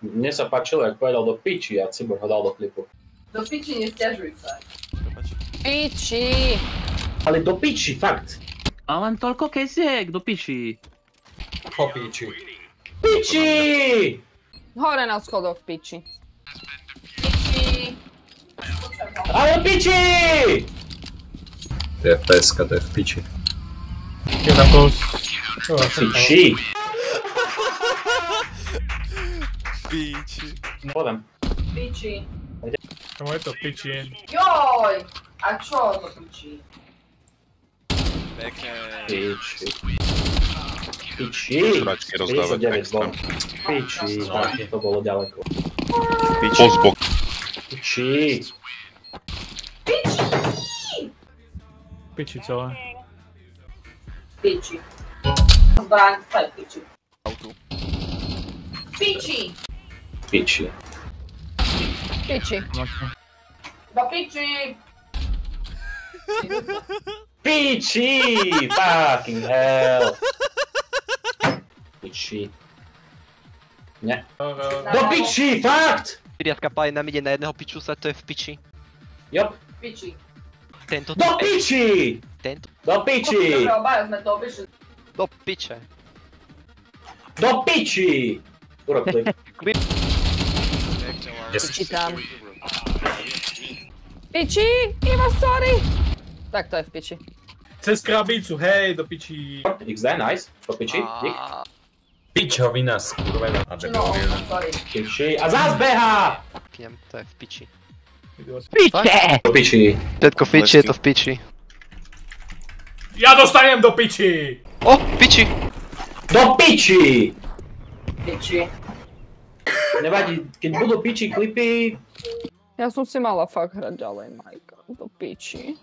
Mne sa páčilo, jak povedal do piči a Cibor ho dal do klipu. Do piči, nesťažuj sa. Piči! Ale do piči, fakt. A len toľko kesiek, do piči. Po píči. Piči! Hore na schodoch, piči. Piči! Ale piči! To je peska, to je v piči. Jedna plus. Piči. Piči. Podem. Piči. Čomu je to piči? Joj! A čo to piči? Pekne. Piči. Piči. Sračky rozdávať 59 extra. bol. Piči, tak to bolo ďaleko. Po zbok. Piči. Piči celé. Piči. Zbraň, to je piči. Autu. Piči! Piči. Piči. Do piči! Piči! Fucking hell. Piči. Ne. Do piči, fakt! Riadka páli nám ide na jedného pičusa, to je v piči. Jop. Piči. Tento Do piči! Tento. Do piči! Dobre, obaja sme to obišli. Do piče. Do piči! Urob klip. Piči tam. Piči! Iva, sorry! Tak to je v piči. Cez krabicu, hej, do piči. XD, nice. Do piči. Dík. Pičovina, skurvená. A No, debil. sorry. Piči. A zás beha! Knem, to je v piči. Piče! Do piči. Všetko v piči, je to v piči. Ja dostanem do piči! O, piči! Do piči! Piči. Nevadí, keď budú piči klipy, Ja som si mala fakt hrať ďalej, Majka. Do piči.